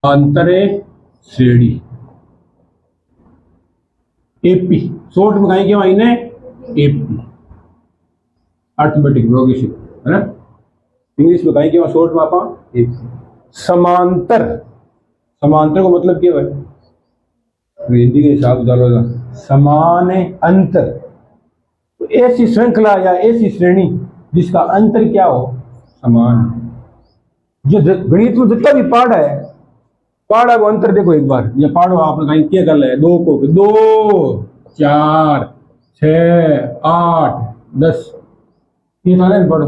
अंतरे श्रेणी AP short में कहीं क्या इन्हें एपी अर्थमेटिक प्रोग्रेशन है ना। इंग्लिश में कहीं क्या शॉर्ट में आप एपी। समांतर समांतर को मतलब क्या है हिंदी के हिसाब डालोगा समान अंतर। तो ऐसी श्रृंखला या ऐसी श्रेणी जिसका अंतर क्या हो समान। जो गणित में जितना भी पाठ है पहाड़ा को अंतर देखो एक बार ये पहाड़ो आपने कहीं क्या कर लिया 2 को 2 4 6 8 10 ये था ना पढ़ो।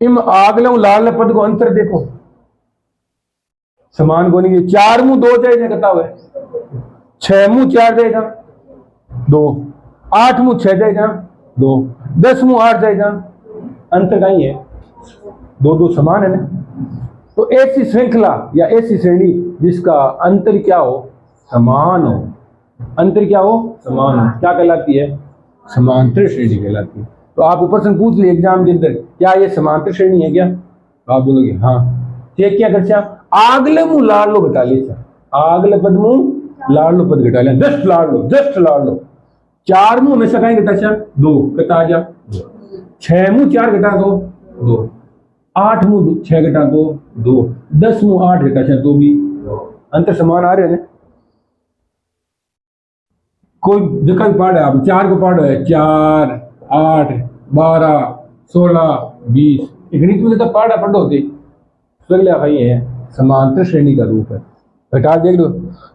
इम आगले लाल पद को अंतर देखो समान को नहीं 4 मुंह 2 जाए कहता हुआ 6 मुंह 4 जाएगा 2 8 मुंह 6 जाएगा 2 10 मुंह 8 जाएगा अंतर कहीं है 2 2 समान है ना। तो ऐसी श्रृंखला या ऐसी श्रेणी जिसका अंतर क्या हो समान हो अंतर क्या हो समान हो क्या कहलाती है समांतर श्रेणी कहलाती है। तो आप प्रश्न पूछ लिए एग्जाम के अंदर क्या ये समांतर श्रेणी है क्या तो आप बोलोगे हाँ। चेक क्या कर आगले मुंह लाड़ लो घटा ले आगले पद मुंह लाड़ लो पद घटा लिया जस्ट लाड़ लो 4 मुंह हमेशा कहीं घटा 2 घटा जा 6 मुंह 4 घटा दो 2 8 मुंह 6 घटा दो 2 10 मुंह 8 घटा 2 भी अंतर समान आ रहे हैं। कोई जगह भी पाठ है आप 4 को पाठ है 4 8 12 16 20 गणित में तो पाठ है पढ़ो होते अगले भाई है समांतर श्रेणी का रूप है। घटा देख लो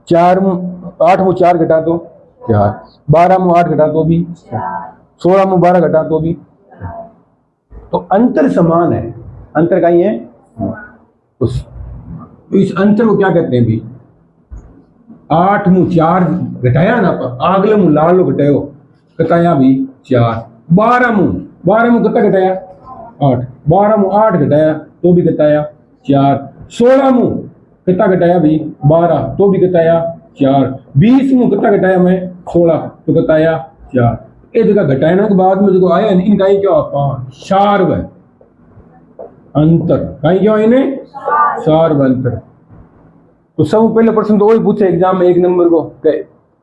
4 मुंह 8 मुंह 4 घटा दो 4 12 मुंह 8 घटा दो भी 16 मुंह 12 घटा दो भी तो अंतर समान है। अंतर कहीं है इस अंतर को क्या कहते हैं भी 8 मुंह 4 घटाया ना आगले मुंह लाल लो घटायो घटाया भी 4 12 मुंह कितना घटाया 8 12 मुंह 8 घटाया तो भी घटाया 4 16 मुंह कितना घटाया भी 12 तो भी घटाया 4 20 मुंह कितना घटाया मैं 16 तो घटाया 4 ये जगह घटाने के बाद में जो आया इनका ही क्या सार्व अंतर कहीं क्या इन्हें सार्व अंतर। तो सब पहले प्रश्न तो वही पूछे एग्जाम में 1 नंबर को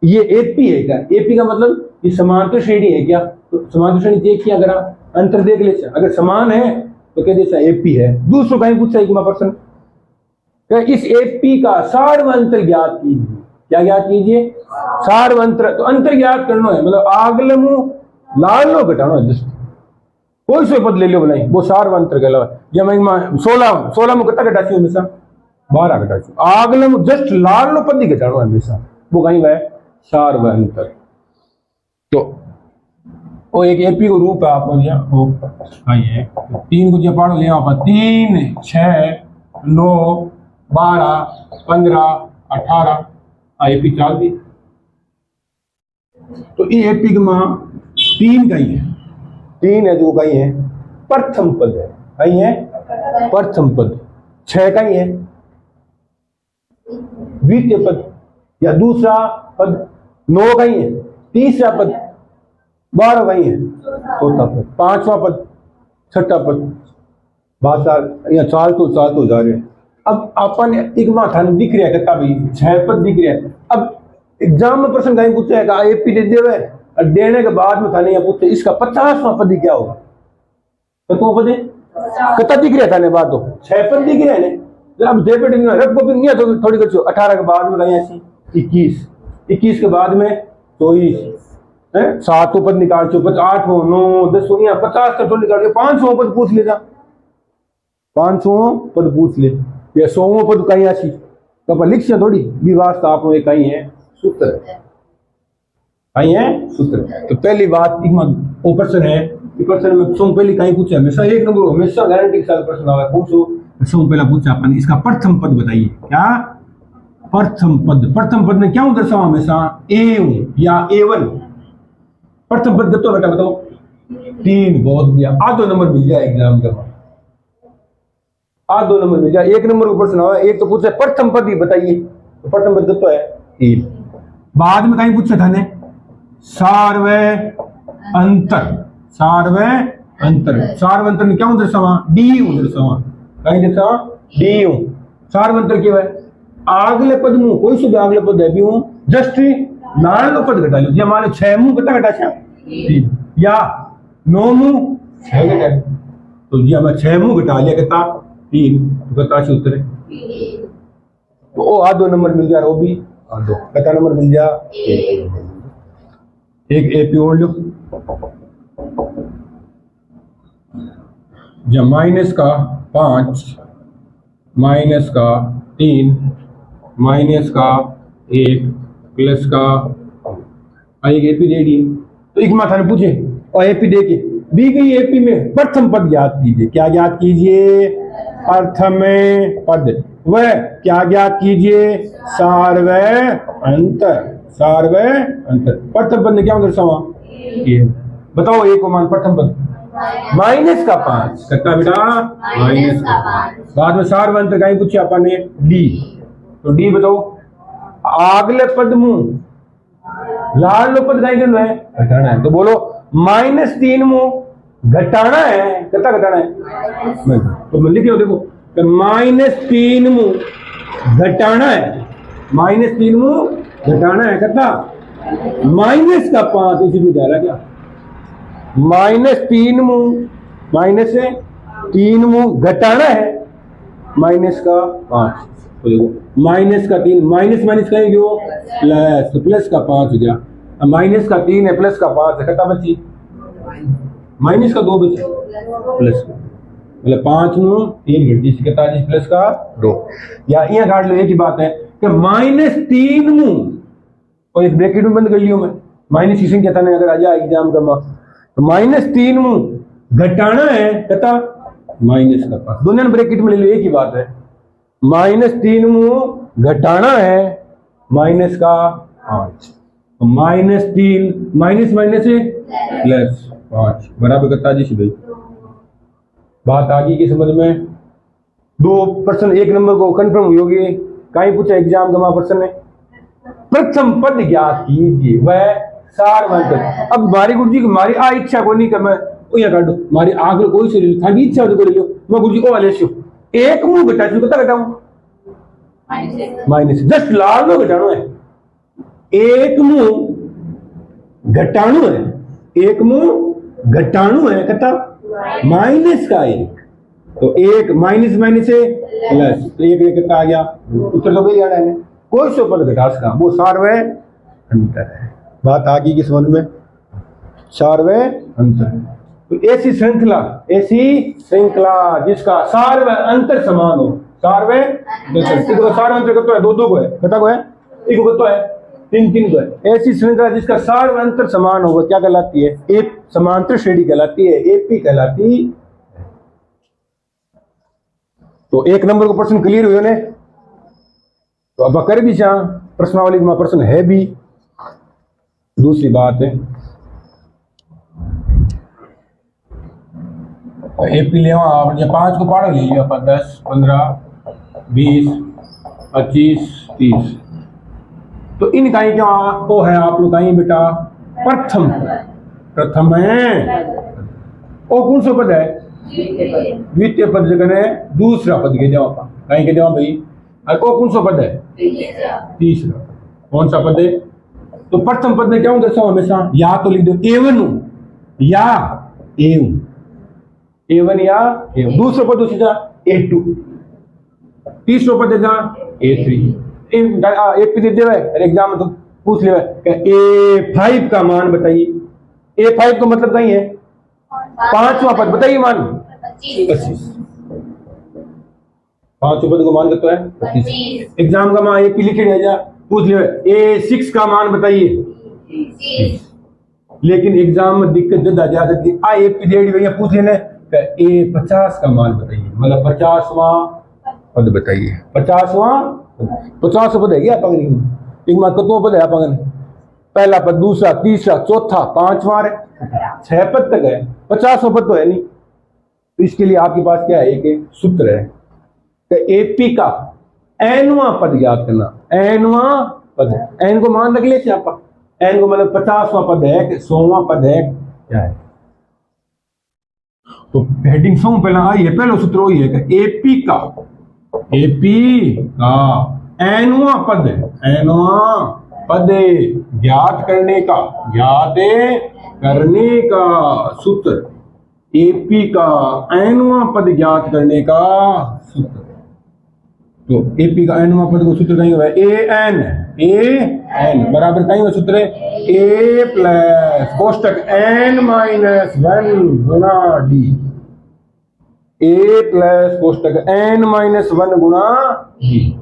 ये एपी है क्या एपी का मतलब ये समांतर श्रेणी है क्या तो समांतर श्रेणी देख किया अगर अंतर देख ले अगर समान है तो कह दे एपी है। दूसरों कहीं पूछा एक प्रश्न इस एपी का सार्व अंतर ज्ञात कीजिए क्या ज्ञात कीजिए सार्व अंतर। तो अंतर ज्ञात करना है मतलब आगले मुंह लाल लो घटाना है जस्ट कोई से पद ले लो बनाई वो सार्व अंतर कहलावा। जब मैं 16 में कितना घटाती हमेशा 12 घटाती आगले मुंह जस्ट लाल लो पद ही घटाना हमेशा वो कहीं वह सार्व अंतर। तो वो एक एपी को रूप है आप वो है 3 को जो पढ़ लिया आप 3 6 9 12 15 18 एपी 4 भी। तो ये एपी में 3 कहीं है 3 है जो कहीं है प्रथम पद है कहीं है प्रथम पद 6 कहीं है द्वितीय पद या दूसरा पद 9 कहीं है तीसरा पद 12 कहीं है चौथा पद 5वां पद 6ठा पद बात या चाल तो जा रहे। अब अपन एक माथा दिख रहा है कहता भाई 6 पद दिख रहा है। अब एग्जाम में प्रश्न कहीं पूछे है एपी दे दे और देने के बाद में था नहीं पूछते इसका 50वां पद क्या होगा तो पद कितना दिख रहा था बात तो 6 पद दिख रहे हैं अब डेबिट रफ कॉपी नहीं है तो थोड़ी कुछ 18 के बाद में कहीं ऐसी 21 के बाद में 24 7 पद निकाल चो 8 9 10 50 का तो निकाल के 500 पद पूछ लेगा 500 पद पूछ ले या 100 पद कहीं ऐसी तो अपन लिख से थोड़ी विवाद आप कहीं है सूत्र कहीं है सूत्र। तो पहली बात प्रश्न है प्रश्न में सोम पहले कहीं पूछे हमेशा 1 नंबर हमेशा गारंटी के साथ प्रश्न आया पूछो सोम पहला पूछा अपन इसका प्रथम पद बताइए क्या प्रथम पद में क्या दर्शाओ हमेशा ए या A1 प्रथम पद तो बेटा बताओ 3 बहुत दिया आधो नंबर मिल जाए एग्जाम का आधो नंबर मिल जाए 1 नंबर ऊपर सुना एक तो पूछे प्रथम पद ही बताइए तो प्रथम पद तो है 3 बाद में कहीं पूछा था ने सार्व अंतर में क्या दर्शावा डी दर्शावा कहीं दर्शावा डी सार अंतर क्या है? आगले पद मुंह कोई सुध आगले पद है भी हूं जस्ट लाल पद घटा लो। जे मान लो 6 मुंह घटा घटा 3 या 9 मुंह 6 घटा, तो जी हमें 6 मुंह घटा लिया कितना 3, तो कितना सूत्र है? तो वो आधो नंबर मिल जा, वो भी आधो कितना नंबर मिल जा? एक एपी और लो। जब माइनस का 5 माइनस का 3 माइनस का 1 प्लस का एक एपी दे दी, तो एक माथा ने पूछे और एपी दे के दी गई एपी में प्रथम पद ज्ञात कीजिए। क्या ज्ञात कीजिए? प्रथम पद। वह क्या ज्ञात कीजिए? सार व अंतर। सार व अंतर। प्रथम पद ने क्या दर्शावा? ये बताओ, एक को मान प्रथम पद माइनस का 5 कितना बेटा? माइनस का 5। बाद में सार व अंतर कहीं पूछे अपन ने डी, तो डी बताओ। आगले पद मुंह लाल पद कहीं करना है? घटाना है। तो बोलो -3 मुंह घटाना है, कितना घटाना है? तो मैं लिख लो, देखो -3 मुंह घटाना है, -3 मुंह घटाना है कितना? माइनस का 5। इसी भी दायरा क्या? -3 मुंह माइनस से 3 मुंह घटाना है माइनस का 5। तो देखो माइनस का 3 माइनस माइनस कहीं गयो प्लस, तो प्लस का 5 हो गया। अब माइनस का 3 है प्लस का 5 है, कितना बची? माइनस का 2 बचे प्लस का, मतलब 5 मुंह 3 घटी कितना जी? प्लस का 2। या यहाँ काट लो, एक ही बात है कि -3 मुंह और एक ब्रैकेट में बंद कर लियो मैं, माइनस की संख्या था ना, अगर आ जाए एग्जाम का मार्क्स, तो -3 मुंह घटाना है कितना? माइनस का 5। दोनों ब्रैकेट में ले लो, एक ही बात है। -3 मुंह घटाना है माइनस का 5, तो -3 माइनस माइनस से प्लस 5 बराबर कितना जी भाई? बात आ गई कि समझ में? 2 प्रश्न 1 नंबर को कंफर्म हुई होगी। कहीं पूछा एग्जाम का प्रश्न है, प्रथम पद ज्ञात कीजिए वह सार अंतर। अब हमारी गुरु जी हमारी आ इच्छा को नहीं कर, मैं यहाँ काट दो, हमारी आग कोई से थाकी इच्छा तो ले लो, मैं गुरु जी को वाले से एक मुंह घटा चुका, कितना घटाऊं? माइनस। जस्ट लाल में घटाना है, एक मुंह घटाणु है, एक मुंह घटाणु है कितना? माइनस का 1, तो 1 माइनस माइनस से प्लस, तो 1 कितना आ गया? उत्तर तो वही आना है, कोई सौ पद घटा सका, वो सार व अंतर है। बात आ गई कि समझ में? सार व अंतर। तो ऐसी श्रृंखला जिसका सार व अंतर समान हो, सार व अंतर। सार अंतर कितना है? 2 को है, कितना को है? 1 को कितना है? 3 को है। ऐसी श्रृंखला जिसका सार व अंतर समान हो, क्या कहलाती है? एक समांतर श्रेणी कहलाती है, एपी कहलाती। तो 1 नंबर को प्रश्न क्लियर हुए ने, तो अब कर भी चाह प्रश्नावली में प्रश्न है भी। दूसरी बात है एपी ले आप 5 को पढ़ लीजिए, 10 15 20 25 30, तो इनका ही क्या वो है आप लोग कहीं बेटा? प्रथम है। वो कौन सा पद है? द्वितीय पद जगह है, दूसरा पद के जाओ कहीं के जाओ भाई, और कौन सा पद है? तीसरा। कौन सा पद है? तो प्रथम पद में क्या दर्शाओ हमेशा? या तो लिख दो एवन या एवं, एवन या एवं। दूसरा पद उसी का A2, तीसरा पद देगा A3। एपी दे देवे एग्जाम में तो पूछ ले A5 का मान बताइए। A5 का मतलब कहीं है 5वां पद, बताइए मान 25। 5वां पद को मान कितना है? 25। एग्जाम का मान एपी लिखे जा, पूछ ले A6 का मान बताइए 30। लेकिन एग्जाम में दिक्कत ज्यादा ज्यादा एपी दे भैया पूछ लेना A50 का मान बताइए, मतलब 50वां पद बताइए। 50वां 50 पद है क्या पगन? एक मात्र कितना पद है पगन? पहला पद, दूसरा, तीसरा, चौथा, 5वां 6 पद तक है, 50वां पद तो है नहीं। तो इसके लिए आपके पास क्या है? एक सूत्र है कि एपी का एनवां पद ज्ञात करना। एनवां पद, एन को मान रख लेते आप, एन को मतलब 50वां पद है कि 100वां पद है, क्या है? तो हेडिंग सौ पहला आई है, पहला सूत्र वही है कि एपी का एपी का एनवा पद ज्ञात करने का सूत्र, एपी का एनवा पद ज्ञात करने का सूत्र। तो एपी का एनवा पद को सूत्र कहीं हुआ ए एन बराबर कहीं हुआ सूत्र ए प्लस कोष्टक n माइनस 1 गुना डी, ए प्लस कोष्टक n माइनस 1 गुना डी।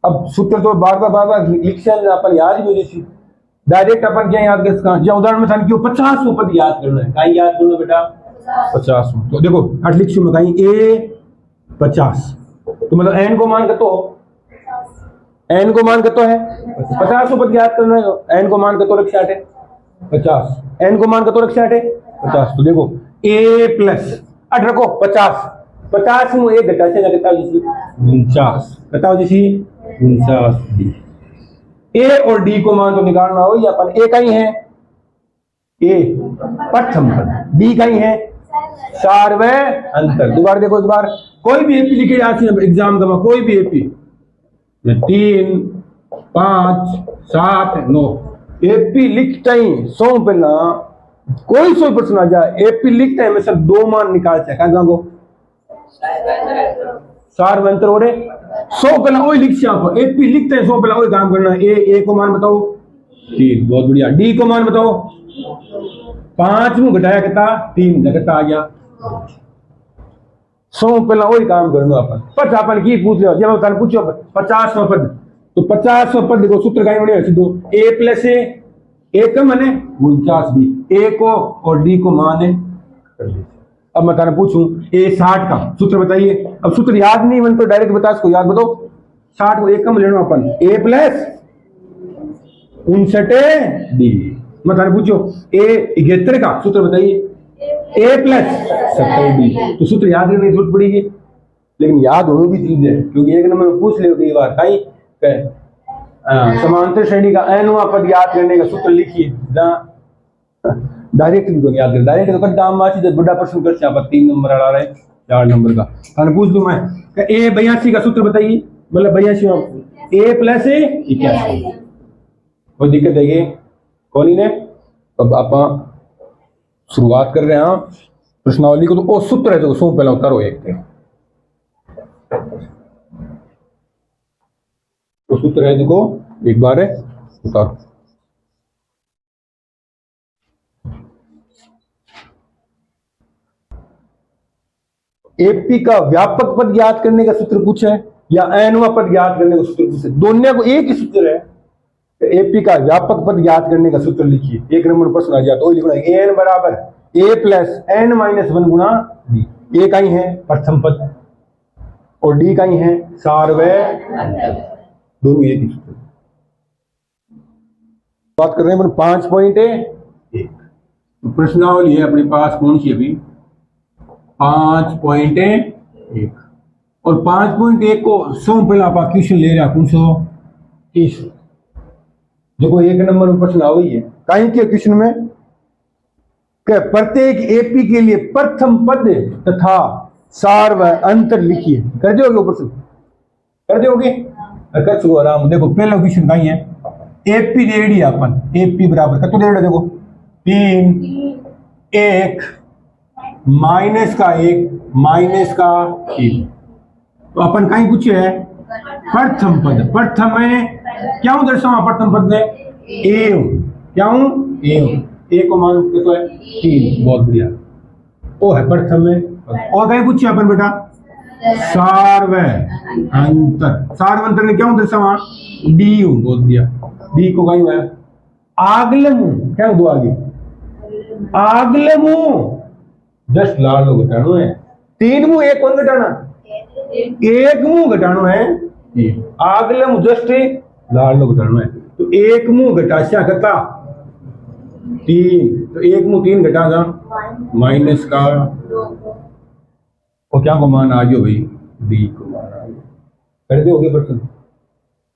अब सूत्र तो बार बार लिख से अपन याद ही हो जैसी डायरेक्ट अपन क्या याद कर सकते हैं। उदाहरण में था क्यों 50 पद याद करना है, कहीं याद करना बेटा 50। तो देखो हट लिख में कहीं ए 50 तो मतलब n को मान करतो n को मान करतो है 50 पद याद करना है। n को मान करतो रख 50, n को मान करतो रख 50। तो देखो a प्लस 8 रखो 50 में एक घटा से लगता है जिसमें 49 बताओ जिसी 49 डी। ए और डी को मान तो निकालना हो, या अपन ए का ही है ए प्रथम पद, डी का ही है सार्व अंतर। दोबारा देखो दोबारा कोई भी एपी लिखे जाती है एग्जाम का, कोई भी एपी 3 5 7 9 एपी लिखता ही 100 पहला कोई 100% आ जाए एपी लिखता है हमेशा 2 मान निकालता है कहां को सार्व अंतर हो रहे 100 पहला वही लिख से आप एपी लिखते हैं 100 पहला वही काम करना है। ए को मान बताओ 3, बहुत बढ़िया। डी को मान बताओ 5 में घटाया कितना 3 लगता आ गया 100 पहला वही काम करना अपन। पर अपन की पूछ लिया जब अपन पूछो 50वां पद, तो 50वां पद देखो सूत्र का बने सीधो ए प्लस ए का माने 49 डी, ए को और डी को माने कर लीजिए। अब मैं तारा पूछूं ए 60 का सूत्र बताइए। अब सूत्र याद नहीं बन तो डायरेक्ट बता इसको याद बताओ 60 को एक कम लेना अपन ए प्लस 59 डी। मैं तारा पूछो ए 71 का सूत्र बताइए ए प्लस 70 डी। तो सूत्र याद करने की जरूरत पड़ेगी, लेकिन याद होने भी चीज है क्योंकि एक नंबर में पूछ ले कई बार कहीं समांतर श्रेणी का एनवा पद याद करने का सूत्र लिखिए डायरेक्ट भी याद कर डायरेक्ट तो दाम माची जब बड़ा प्रश्न कर यहाँ पर 3 नंबर आ रहा है 4 नंबर का थाने पूछ दूं मैं ए 82 का सूत्र बताइए, मतलब 82 ए प्लस 81 कोई दिक्कत है कौन ही ने। अब आप शुरुआत कर रहे हैं प्रश्नावली को, तो वो सूत्र है जो सो पहला उतारो एक तो सूत्र है देखो एक बार है उतारो। एपी का व्यापक पद याद करने का सूत्र पूछा है या एनवा पद याद करने का सूत्र पूछा है, दोनों को एक ही सूत्र है। तो एपी का व्यापक पद याद करने का सूत्र लिखिए, एक नंबर प्रश्न आ जाए तो लिखना है एन बराबर ए प्लस एन माइनस 1 गुना डी। ए का ही है प्रथम पद और डी का ही है सार्व अंतर, दोनों एक ही सूत्र। बात कर रहे हैं 5.1 प्रश्नावली है अपने पास कौन सी अभी 5.1 और 5.1 को 100 पहला आप क्वेश्चन ले रहे हैं 130 देखो एक नंबर में प्रश्न आ गई है कहीं के क्वेश्चन में प्रत्येक एपी के लिए प्रथम पद तथा सार्व अंतर लिखिए। कर दोगे प्रश्न कर दोगे कर सको आराम। देखो पहला क्वेश्चन कहीं है एपी रेडी अपन एपी बराबर कत दे देखो 3 1 माइनस का 1 माइनस का 3। तो अपन कहीं पूछे है प्रथम पद, प्रथम है क्या हूं दर्शाओ प्रथम पद में ए क्या हूं ए को मान तो है 3, बहुत बढ़िया वो है प्रथम में। और कहीं पूछे अपन बेटा सार्व अंतर, सार्व अंतर में क्या हूं दर्शाओ डी हूं, बहुत बढ़िया डी को कहीं है आगलम क्या दो आगे आगलम जस्ट लाल लो घटानो है 3 मुंह 1 कौन घटाना 1 मुंह घटानो है आगलम जस्ट लाल लो घटानो है। तो 1 मुंह घटा क्या करता 3, तो 1 मुंह 3 घटा जा माइनस का और क्या को मान आ गयो भाई डी को मान आ गयो। कर दोगे प्रश्न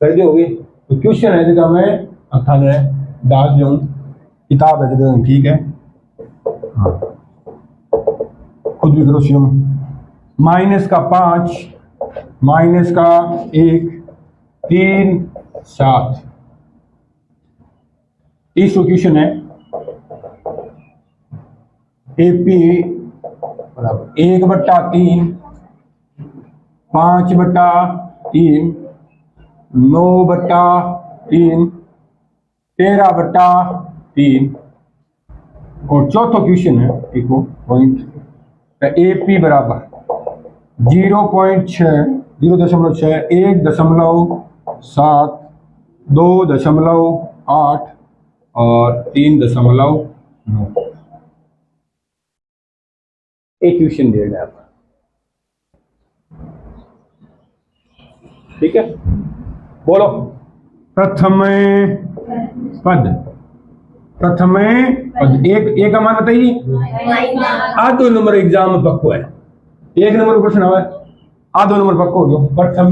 कर दोगे। तो क्वेश्चन है जगह मैं अथान डाल दूं किताब है जगह ठीक है हाँ खुद भी करो माइनस का 5 माइनस का 1 3 7। इस क्वेश्चन है AP बराबर 1/3 5/3 9/3 13/3 और चौथा क्वेश्चन है एक पॉइंट AP बराबर 0.6 0.6 1.7 2.8 और 3.9। एक क्वेश्चन दे रहा है आपका, ठीक है। बोलो प्रथम पद एक का मान बताइए। आधो नंबर एग्जाम में पक्को है, 1 नंबर क्वेश्चन है, आधो नंबर पक्को हो गया। प्रथम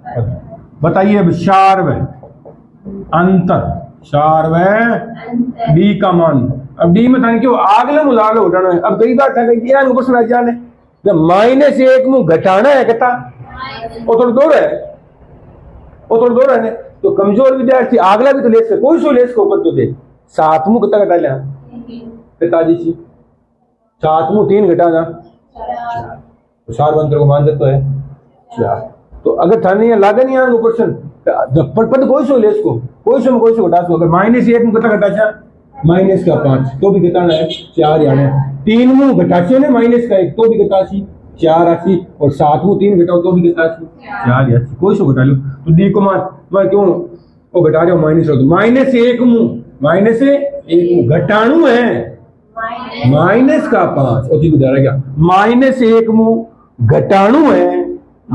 पद बताइए। अब शार्व अंतर, शार्व डी का मान। अब डी में था क्यों आगले मुलागले उठाना है। अब कई बार था कि यार क्वेश्चन आ जाने जब -1 मुंह घटाना है कहता वो थोड़ा दूर है, वो थोड़ा दूर है। तो कमजोर विद्यार्थी आगला भी तो ले सके, कोई सो ले सको ऊपर तो दे 7 मुंह कितना घटा लिया पिताजी जी 7 मुंह 3 घटाना तो शार्व अंतर को मान देता है 4। तो अगर था नहीं लागे नहीं आगे क्वेश्चन पद कोई सो ले इसको, कोई सो में कोई सो घटा सको। अगर -1 मुंह कितना घटा माइनस का 5 तो भी घटाना है 4 यानी 3 मुंह घटाचे ने माइनस का 1 तो भी घटाची 4 आसी और 7 मुंह 3 घटाओ तो भी घटाची 4 आसी। कोई सो घटा लो तो डी को मान मैं क्यों वो घटा रहा हूँ माइनस हो तो -1 मुंह घटाणु है माइनस का 5 और घटा रहा क्या -1 मुंह घटाणु है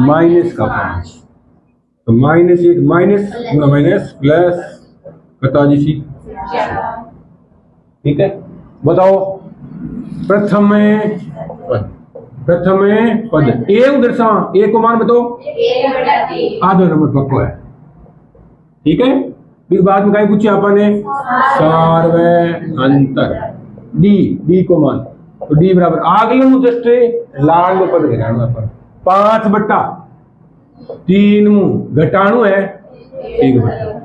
माइनस का 5 तो -1 माइनस प्लस घटा जी। ठीक है बताओ प्रथम पद ए दर्शा ए को मान बताओ आधो नंबर पक्को है। ठीक है फिर बाद में कहीं पूछे आपने शार्व अंतर डी को मान तो डी बराबर आगे जस्ट लाल में पद घटाना पर 5/3 मुंह घटाणु है 1/3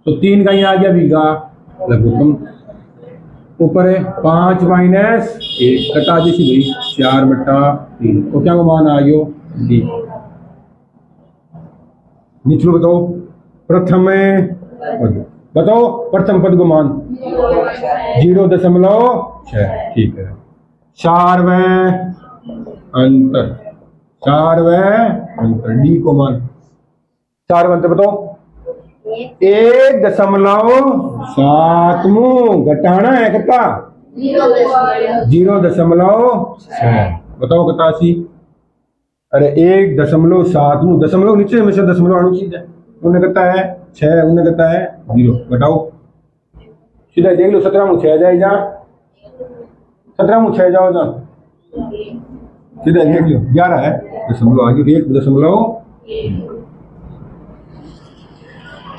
तो 3 का यहाँ आ गया बीघा लघुत्तम ऊपर है 5 माइनस 1 कटा जैसी भाई 4/3 तो क्या मान आ गयो डी। नीचे बताओ प्रथम पद बताओ प्रथम पद को मान 0.6 ठीक है। शार्व अंतर डी को मान शार्व अंतर बताओ 1.7 मुंह घटाना है कितना 0.6 बताओ कितना सी। अरे 1.7 मुंह दशमलव नीचे हमेशा दशमलव आनी चीज है। उन्हें कहता है 6 उन्हें कहता है 0 घटाओ सीधा देख लो 17 मुंह 6 जाए जा 17 मुंह 6 जाओ जा सीधा देख लो 11 है दशमलव आ गया 1.1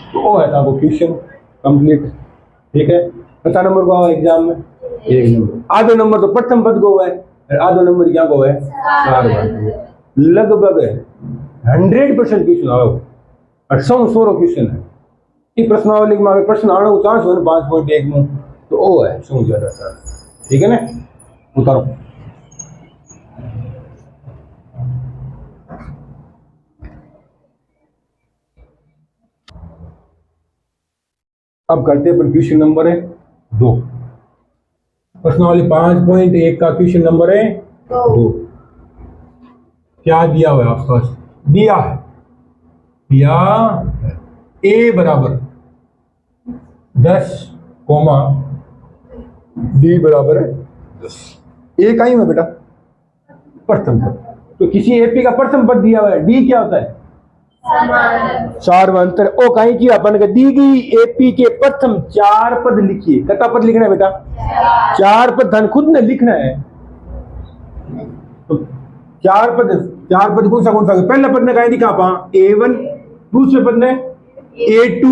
तो वो है आपको क्वेश्चन कंप्लीट। ठीक है 50 नंबर को आओ एग्जाम में 1 नंबर आधो नंबर तो प्रथम पद को है आधो नंबर क्या को है 4 लगभग 100% क्वेश्चन आओ 800 क्वेश्चन है। ये प्रश्नावली में अगर प्रश्न आने को चांस हो 5.1 में तो वो है सौ ज्यादा सर। ठीक है ना उतारो अब करते हैं क्वेश्चन नंबर है 2 प्रश्नावली 5.1 का क्वेश्चन नंबर है 2। क्या दिया हुआ है आपके पास दिया ए बराबर 10 डी बराबर है 10। ए का ही है बेटा प्रथम पद तो किसी एपी का प्रथम पद दिया हुआ है डी क्या होता है शार्व अंतर ओ कहीं की अपन दी गई एपी के प्रथम 4 पद लिखिए। कितना पद लिखना है बेटा 4 पद धन खुद ने लिखना है तो 4 पद कौन सा पहला पद ने कहीं दिखा पा A1 दूसरे पद ने A2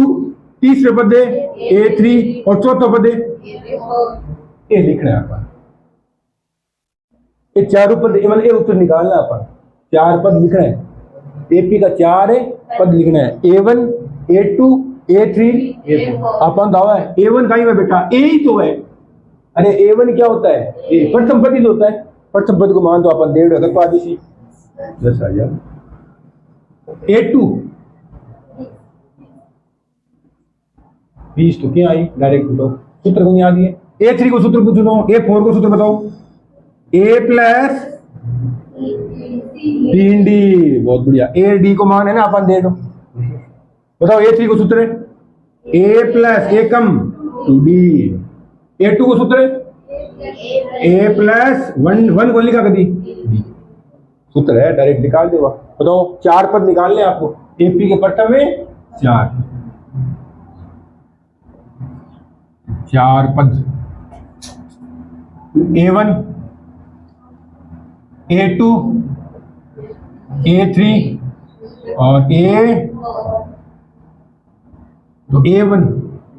तीसरे पद है A3 और चौथा पद है ये लिखना है अपन। ये 4 पद ये उत्तर निकालना अपन 4 पद लिखना है एपी का 4 है पद लिखना है, A1 A2 A3 A4। अपन दावा है A1 का ही है बेटा, ए ही तो है। अरे A1 क्या होता है, ए प्रथम पद ही होता है। प्रथम पद को मान दो अपन 1.5 अगर पादिशी 10 आ जाए। A2 20 तो क्या आई, डायरेक्ट बताओ, सूत्र को याद है। A3 को सूत्र पूछ लो, A4 को सूत्र बताओ, A प्लस 3D, बहुत बढ़िया। ए डी को मान है ना अपन दे दो, बताओ A3 को सूत्र है A plus Ekam 2D, A2 को सूत्र है A प्लस 1 को लिखा कभी सूत्र है, डायरेक्ट निकाल दो। बताओ 4 पद निकालने आपको, एपी के प्रथम में 4 पद, A1 A2 A3 और तो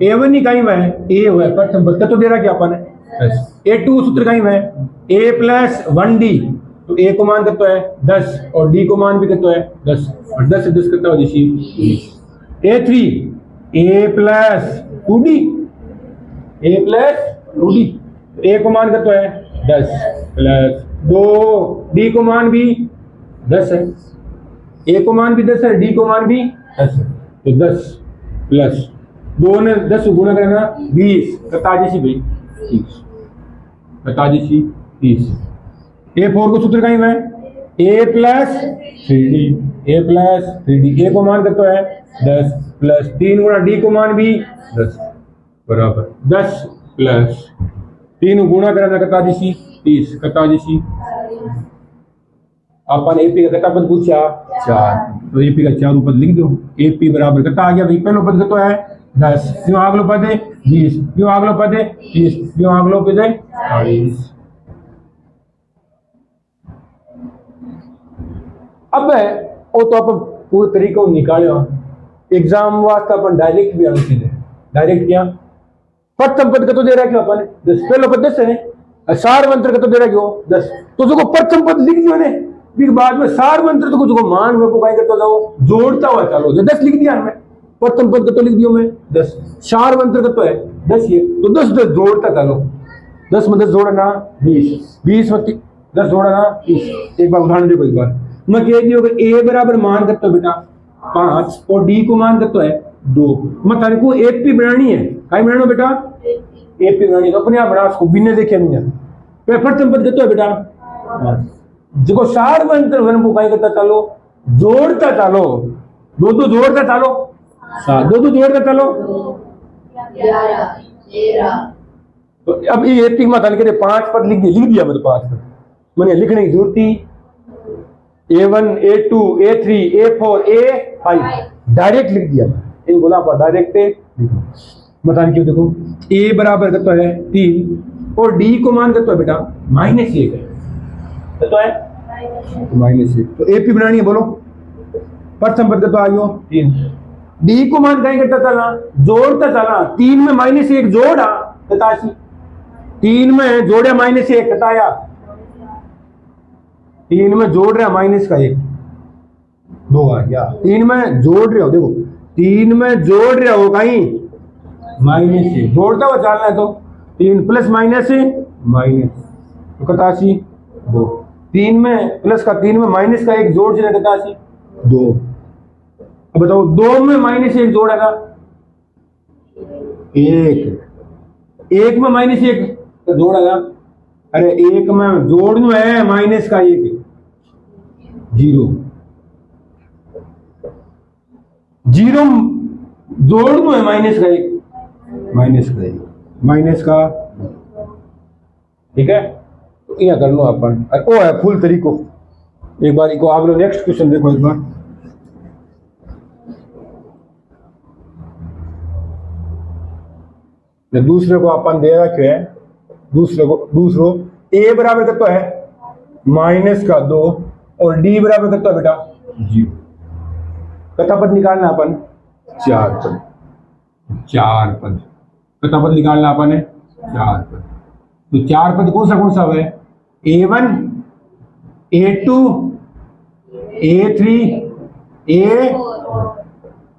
A1 ही कहीं है, ए हुआ प्रथम पद तो दे रहा क्या अपन है। A2 सूत्र कहीं है A प्लस 1D, तो A को मान कितना है 10 और D को मान भी कितना है 10, और 10 से 10 कितना हो जैसी। A3 A plus 2D, A plus 2D, A को मान कितना है 10 प्लस 2, D को मान भी 10 है, A को मान भी 10 है, D को मान भी 10 है, तो 10 प्लस 2 ने 10 गुणा करना 20, कताजीसी भाई 30, कताजीसी 30। A4 को सूत्र कहीं है A plus 3D, A plus 3D, A को मान कितना है 10 प्लस 3 गुणा D को मान भी 10 बराबर 10 प्लस 3 गुणा करना कताजीसी 30, कताजीसी। अपन एपी का कितना पद पूछा 4, तो एपी का 4 पद लिख दो। एपी बराबर कितना आ गया भाई, पहला पद कितना है 10, क्यों अगलो पद है 20, क्यों अगलो पद है 30, क्यों अगलो पद है 40। अब वो तो अपन पूरे तरीके निकाले, एग्जाम वास्ते अपन डायरेक्ट भी आना सीधे, डायरेक्ट क्या प्रथम पद का तो दे रहा क्यों अपन 10, पहला पद 10 है, सार मंत्र का तो दे रहा क्यों 10, तो जो प्रथम पद लिख दियो ने, फिर बाद में सार मंत्र तो कुछ मान में को काय करता जाओ जोड़ता हुआ चलो, जो 10 लिख दिया मैं, प्रथम पद का तो लिख दियो मैं 10, सार मंत्र का तो है 10 ये, तो 10 जोड़ता चलो, 10 में 10 जोड़ना 20, 20 में 10 जोड़ना 30। एक बार उदाहरण देखो, एक बार मैं कह दियो कि A बराबर मान करता बेटा 5 और D को मान करता है 2, मैं तारे को एपी बनानी है, काय बनाना बेटा एपी बनानी, तो अपने आप बना उसको बिना देखे नहीं है। प्रथम पद करता है बेटा जो सार मंत्र वन को काय करता चलो जोड़ता चलो, दो जोड़ता चलो, 2 जोड़ता चलो, 11 13। तो अब ये एपी मत के 5 पद लिख दिया मैं, तो 5 पद मैंने लिखने की जरूरत थी। A1 A2 A3 A4 A5 direct लिख दिया, इन बोला पर डायरेक्ट बताने क्यों। देखो A बराबर कितना है 3 और D को मान कितना है बेटा -1 है, तो है -1, तो एपी बनानी है, बोलो प्रथम पद तो आ गयो 3, D को मान कहीं करता चलना जोड़ता चलना, 3 में -1 जोड़ा 87, 3 में जोड़े -1 कटाया, 3 में जोड़ रहा माइनस का 1 2 आ गया, 3 में जोड़ रहे हो, देखो 3 में जोड़ रहे हो कहीं -1 जोड़ता हुआ चलना है, तो 3 प्लस माइनस तो 87 2, 3 में प्लस का 3 में माइनस का 1 जोड़ से 87 2। अब बताओ 2 में -1 जोड़ेगा 1 में -1 जोड़ेगा, अरे 1 में जोड़ना है माइनस का 1 0 जोड़ना है माइनस का 1 माइनस का, ठीक है। तो यह कर लो अपन, वो है फुल तरीको। एक बार इको आप लोग नेक्स्ट क्वेश्चन देखो एक बार, दूसरे को अपन दे रखे है, दूसरो A बराबर कितना है -2 और D बराबर कितना है बेटा 0, कितना पद निकालना अपन 4 पद, कितना पद निकालना अपन है 4 पद। तो 4 पद कौन सा है A1 A2 A3 ए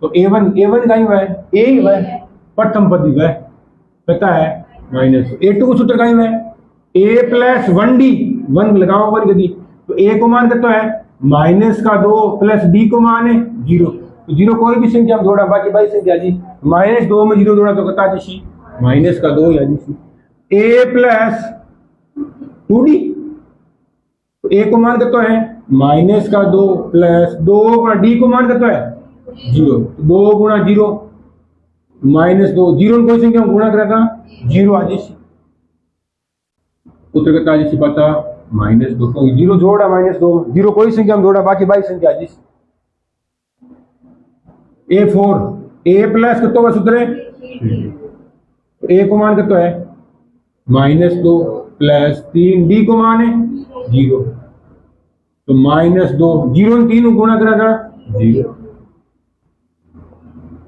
तो A1 का ही हुआ है ए ही हुआ है प्रथम पद ही हुआ है पता है माइनस A2 को सूत्र का ही हुआ है A प्लस 1D 1 लगाओ 1 गति तो A को मान कितना है माइनस का 2 प्लस D को मान है 0 तो 0 कोई भी संख्या हम जोड़ा बाकी बाई संख्या जी माइनस 2 में 0 जोड़ा तो कितना जी माइनस का 2 या जी A प्लस 2D तो A को मान कितना है माइनस का 2 प्लस 2 गुणा D को मान कितना है 0 2 गुणा 0 माइनस 2 0 कोई संख्या हम गुणा करेगा 0 आ जी उत्तर कितना आ जी पता माइनस 2 को 0 जोड़ा माइनस 2 0 कोई संख्या हम जोड़ा बाकी बाई संख्या जी A4 A प्लस कितना का सूत्र है तो A को मान कितना है माइनस 2 प्लस 3 D को मान है 0 तो माइनस 2 0 3 गुणा करेगा 0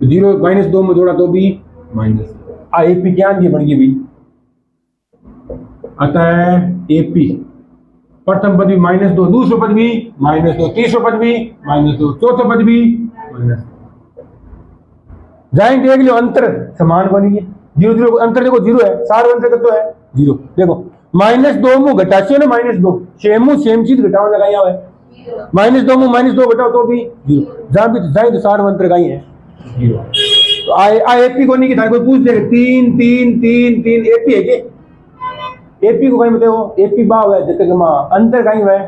तो 0 माइनस 2 में जोड़ा तो भी माइनस AP क्या ये बन गई भी आता है AP प्रथम पद भी माइनस 2 दूसरा पद भी माइनस 2 तीसरा पद भी माइनस 2 चौथा पद भी माइनस जाएं देख लो अंतर समान बनेगी 0 0 अंतर देखो 0 है सार अंतर कितना है 0 देखो माइनस 2 मुंह घटाचे ना माइनस 2 सेम चीज घटाओ लगाया हुआ है माइनस 2 मुंह माइनस 2 घटाओ तो भी 0 जहां भी जाए तो सार अंतर का ही है 0 तो AP को नहीं की था कोई पूछ लेगा 3 3 3 3 AP है के AP को कहीं बताओ AP बा हुआ है जैसे कि मां अंतर कहीं हुआ है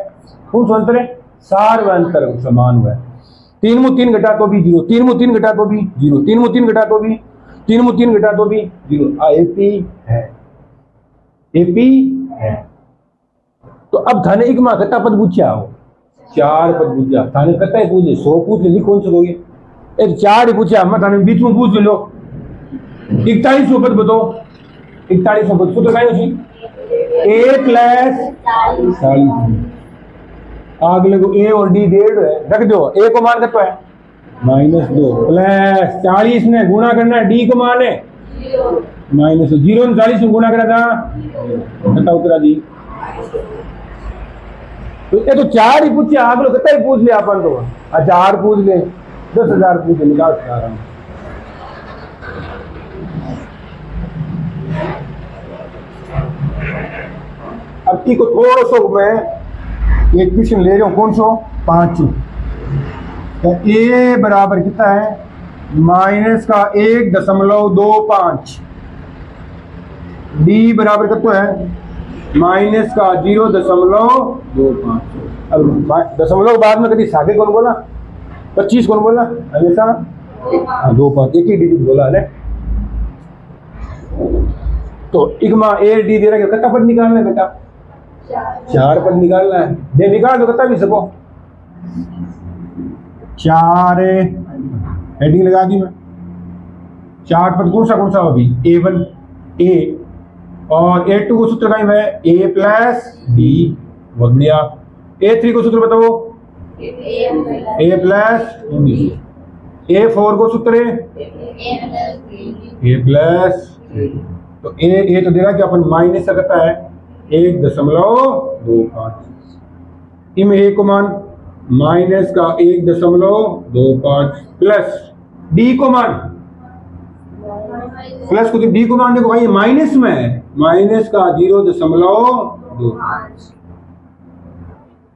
कौन सा अंतर है सार व अंतर समान हुआ है 3 मुंह 3 घटा तो भी 0 3 मुंह 3 घटा तो भी 0 3 मुंह 3 घटा तो भी 3 मुंह 3 घटा तो भी 0 AP है AP है तो अब थाने एक मां कता पद पूछा हो 4 पद पूछा थाने कता ही पूछे 100 पूछ ले कौन सा होगी एक 4 ही पूछा मैं थाने बीच में पूछ लो 41 पद बताओ 41 पद सूत्र क्या है A प्लस 40 अगले को A और D दे रख दो A को मान कितना है माइनस 2 प्लस 40 ने गुणा करना है D को मान है माइनस 0 40 में गुणा करा था बताओ उत्तरा जी तो ये तो 4 ही पूछे आप लोग कितना ही पूछ लिया अपन तो 1000 पूछ ले 10,000 पूछ निकाल सकता हूं अब की को थोड़ा सा मैं एक क्वेश्चन ले रहा हूं कौन सा 5 तो A बराबर कितना है माइनस का 1.25 D बराबर कितना है माइनस का 0.25 अब दशमलव बाद में कभी सागे कौन बोला 25 कौन बोला हमेशा 2.5 एक ही डिजिट बोला है तो इग्मा A D दे रहा है कितना पद निकालना है बेटा 4 पद निकालना है दे निकाल दो कितना भी सको 4 हेडिंग लगा दी मैं 4 पद कौन सा अभी A1 A और A2 को सूत्र का है A प्लस D बहुत बढ़िया A3 को सूत्र बताओ A प्लस D A4 को सूत्र है A प्लस तो A तो दे रहा कि अपन माइनस से करता है 1.25 इनमें A को मान माइनस का 1.25 प्लस D को मान प्लस को D को मान देखो भाई माइनस में है माइनस का 0.2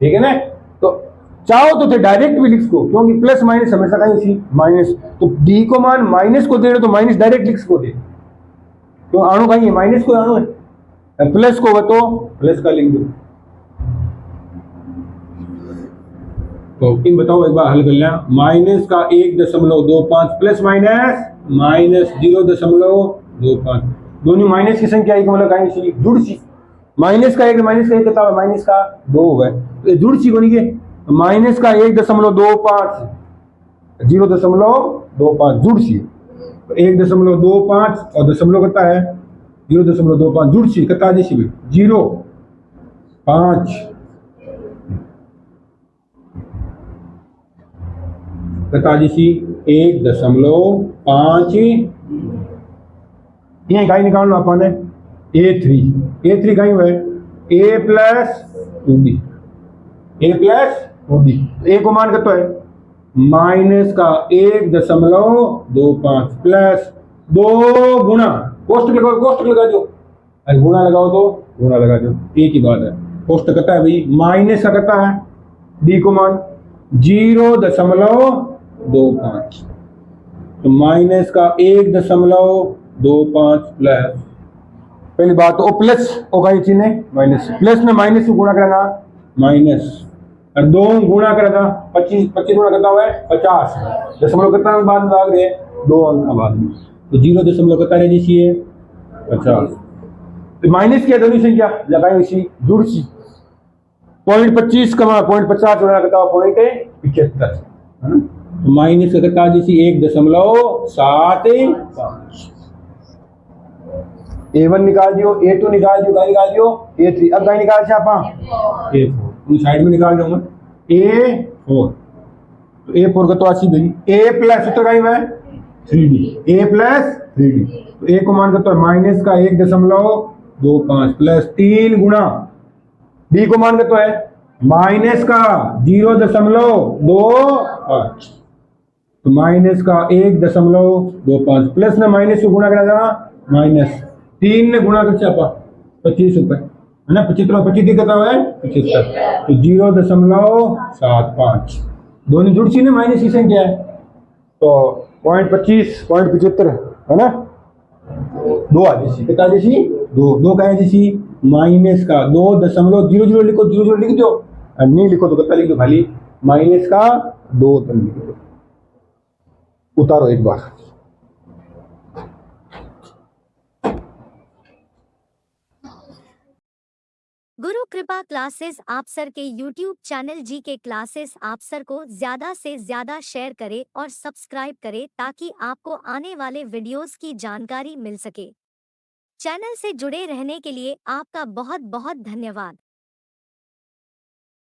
ठीक है ना तो चाहो तो डायरेक्ट भी लिख सको क्योंकि प्लस माइनस हमेशा कहीं सी माइनस तो D को मान माइनस को दे रहे तो माइनस डायरेक्ट लिख सको दे तो आणु कहीं माइनस को आणु है प्लस को बतो प्लस का लिख दो तो इन बताओ एक बार हल कर लिया माइनस का 1.25 प्लस माइनस माइनस 0.25 दोनों माइनस की संख्या एक मतलब कहीं सी जुड़ सी माइनस का 1 माइनस का 1 कितना है माइनस का 2 है तो जुड़ सी बनी के माइनस का 1.25 0.25 जुड़ सी 1.25 और दशमलव कितना है 0.25 जुड़ सी कितना जैसी 0.5 कितना जैसी 1.5 ये कहीं निकालना अपन है A3 कहीं है A plus 2D A plus 2D A को मान कितना है माइनस का 1.25 प्लस 2 गुना कोष्टक लगाओ, कोष्टक लगा दो, अरे गुणा लगाओ तो गुणा लगा दो, एक ही बात है। कोष्टक कहता है भाई माइनस का कहता है डी को मान 0.25, तो माइनस का 1.25 प्लस, पहली बात तो ओ प्लस होगा ये चिन्ह माइनस, प्लस में माइनस को गुणा करना माइनस, और 2 गुणा करेगा 25, 25 गुणा करता हुआ है 50, दशमलव कितना बाद में भाग रहे हैं 2 अंक बाद में, तो 0 कितना रह जी 50, तो माइनस किया दोनों संख्या लगाई इसी जुड़ सी 0.25 कमा 0.50 गुणा करता हुआ 0.75, तो माइनस का करता जैसी 1.75, A1 निकाल दियो, A2 निकाल दियो, गाय निकाल दियो, A3, अब गाय निकाल छापा A4, साइड में निकाल दूंगा A4, तो A4 का तो आशी गई A प्लस सूत्र गाय में 3D, A प्लस 3D, तो A को मान करता है माइनस का 1.25 प्लस 3 गुणा D को मान करता है माइनस का 0.25, तो माइनस का 1.25 प्लस में माइनस को गुणा करा माइनस 3 ने गुणा कर छापा 25 रुपए है ना, 25 कहता है 75, तो 0.75 दोनों जुड़ सी ना माइनस की संख्या है, तो 0.25 0.75 है ना, 2 आ जैसी कितना जैसी 2 का है जैसी माइनस का 2.00 लिखो, 00 लिख दो, और नहीं लिखो तो कितना लिख दो खाली माइनस का 2 लिख दो, उतारो एक बार। गुरु कृपा क्लासेस आप सर के YouTube चैनल जी के क्लासेस आप सर को ज्यादा से ज्यादा शेयर करें और सब्सक्राइब करें ताकि आपको आने वाले वीडियोस की जानकारी मिल सके। चैनल से जुड़े रहने के लिए आपका बहुत बहुत धन्यवाद।